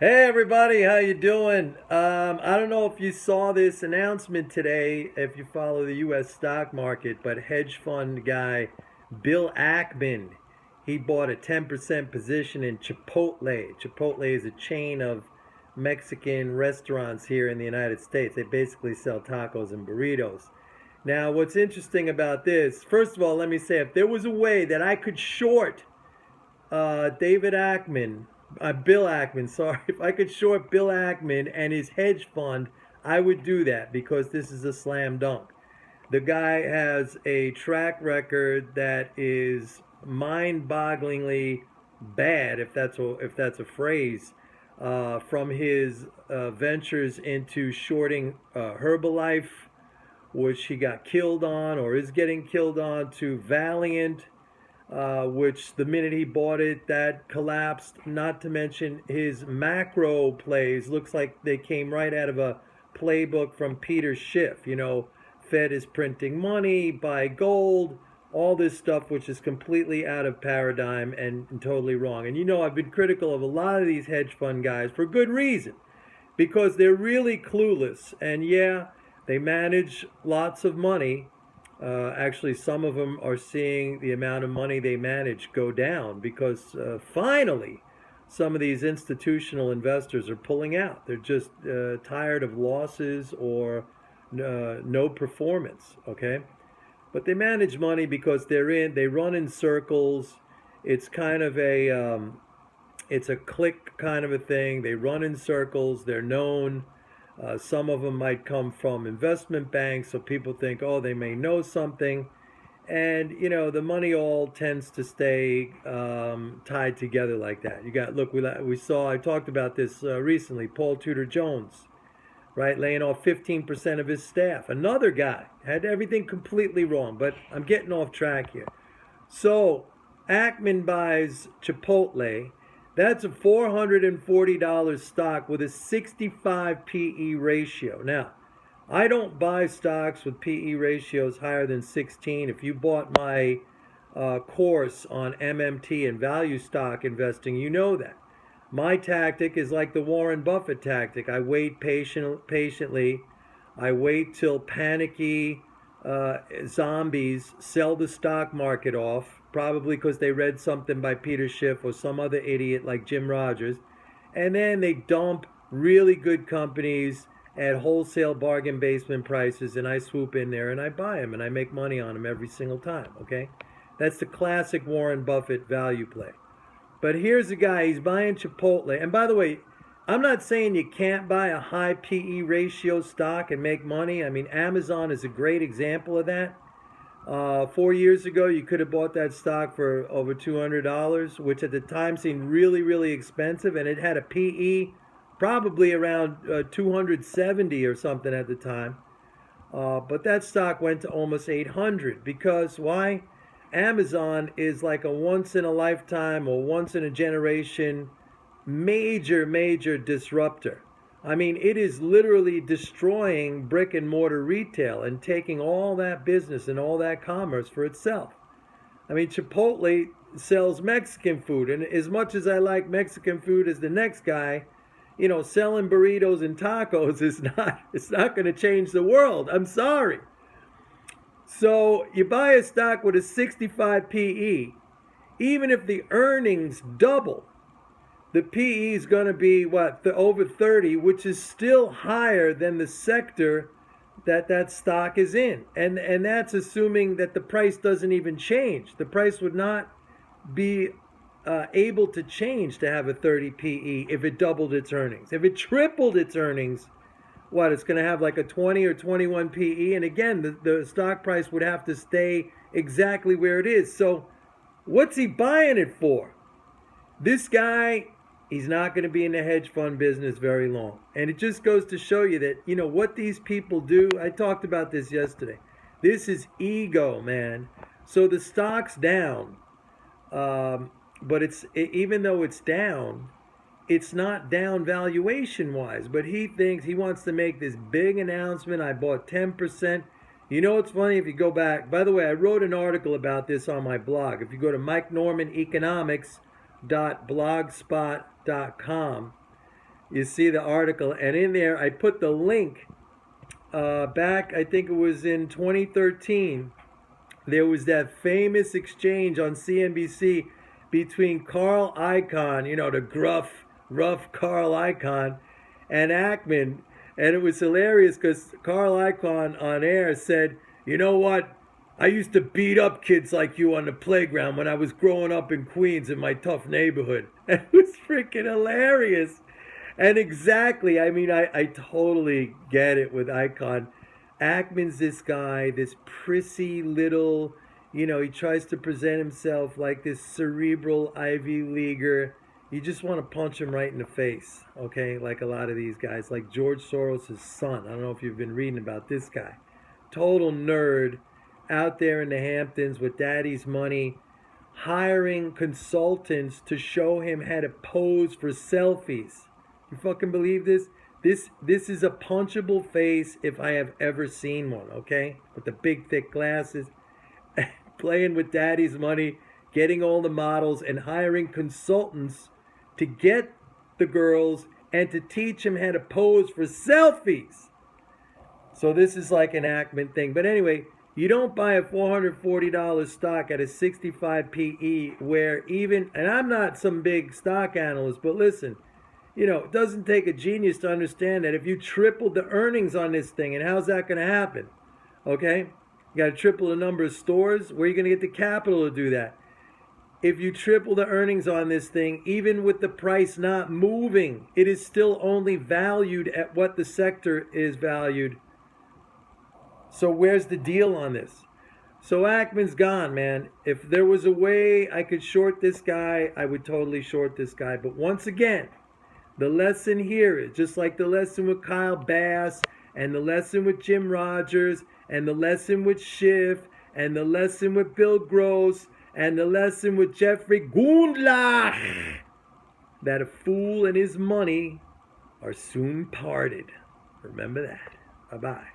Hey everybody, how you doing? I don't know if you saw this announcement today, if you follow the U.S. stock market, but hedge fund guy Bill Ackman, he bought a 10% position in Chipotle. Chipotle is a chain of Mexican restaurants here in the United States. They basically sell tacos and burritos. Now, what's interesting about this, first of all, let me say, if there was a way that I could short David Ackman, Bill Ackman, sorry. If I could short Bill Ackman and his hedge fund, I would do that because this is a slam dunk. The guy has a track record that is mind-bogglingly bad, if that's a phrase, from his ventures into shorting Herbalife, which he got killed on or is getting killed on, to Valiant, which the minute he bought it, that collapsed. Not to mention his macro plays. Looks like they came right out of a playbook from Peter Schiff. Fed is printing money, buy gold, all this stuff, which is completely out of paradigm and totally wrong. And I've been critical of a lot of these hedge fund guys for good reason, because they're really clueless. And yeah, they manage lots of money. Actually, some of them are seeing the amount of money they manage go down because finally some of these institutional investors are pulling out. They're just tired of losses or no performance, okay? But they manage money because they run in circles. It's kind of it's a clique kind of a thing. They run in circles. They're known. Some of them might come from investment banks, so people think, oh, they may know something. And, the money all tends to stay tied together like that. Look, we saw, I talked about this recently, Paul Tudor Jones, right, laying off 15% of his staff. Another guy had everything completely wrong, but I'm getting off track here. So, Ackman buys Chipotle. That's a $440 stock with a 65 PE ratio. Now, I don't buy stocks with PE ratios higher than 16. If you bought my course on MMT and value stock investing, you know that. My tactic is like the Warren Buffett tactic. I wait patiently. I wait till panicky zombies sell the stock market off, probably because they read something by Peter Schiff or some other idiot like Jim Rogers, and then they dump really good companies at wholesale bargain basement prices, and I swoop in there and I buy them and I make money on them every single time, okay? That's the classic Warren Buffett value play. But here's a guy, he's buying Chipotle. And by the way, I'm not saying you can't buy a high PE ratio stock and make money. I mean, Amazon is a great example of that. 4 years ago, you could have bought that stock for over $200, which at the time seemed really, really expensive. And it had a PE probably around 270 or something at the time. But that stock went to almost 800 because why? Amazon is like a once in a lifetime or once in a generation major disruptor. I mean, it is literally destroying brick and mortar retail and taking all that business and all that commerce for itself. I mean, Chipotle sells Mexican food, and as much as I like Mexican food as the next guy, selling burritos and tacos is not, it's not going to change the world. I'm sorry. So you buy a stock with a 65 PE, even if the earnings double, the PE is going to be over 30, which is still higher than the sector that stock is in. And that's assuming that the price doesn't even change. The price would not be able to change to have a 30 PE if it doubled its earnings. If it tripled its earnings, it's going to have like a 20 or 21 PE. And again, the stock price would have to stay exactly where it is. So what's he buying it for? This guy, he's not going to be in the hedge fund business very long. And it just goes to show you that, what these people do. I talked about this yesterday. This is ego, man. So the stock's down. But even though it's down, it's not down valuation wise, but he thinks he wants to make this big announcement. I bought 10%. It's funny if you go back. By the way, I wrote an article about this on my blog. If you go to MikeNormanEconomics.blogspot.com, You see the article, and in there I put the link back. I think it was in 2013. There was that famous exchange on CNBC between Carl Icahn, the gruff, rough Carl Icahn, and Ackman. And it was hilarious because Carl Icahn on air said, "You know what? I used to beat up kids like you on the playground when I was growing up in Queens in my tough neighborhood." It was freaking hilarious. And exactly, I mean, I totally get it with Icahn. Ackman's this guy, this prissy little, he tries to present himself like this cerebral Ivy Leaguer. You just want to punch him right in the face, okay? Like a lot of these guys, like George Soros' son. I don't know if you've been reading about this guy. Total nerd, out there in the Hamptons with daddy's money, hiring consultants to show him how to pose for selfies. You fucking believe this? This is a punchable face if I have ever seen one, okay? With the big thick glasses, playing with daddy's money, getting all the models and hiring consultants to get the girls and to teach them how to pose for selfies. So this is like an Ackman thing. But anyway, you don't buy a $440 stock at a 65 PE where even, and I'm not some big stock analyst, but listen, it doesn't take a genius to understand that if you tripled the earnings on this thing, and how's that going to happen? Okay? You got to triple the number of stores. Where are you going to get the capital to do that? If you triple the earnings on this thing, even with the price not moving, it is still only valued at what the sector is valued. So where's the deal on this? So Ackman's gone, man. If there was a way I could short this guy, I would totally short this guy. But once again, the lesson here is just like the lesson with Kyle Bass and the lesson with Jim Rogers and the lesson with Schiff and the lesson with Bill Gross and the lesson with Jeffrey Gundlach, that a fool and his money are soon parted. Remember that. Bye-bye.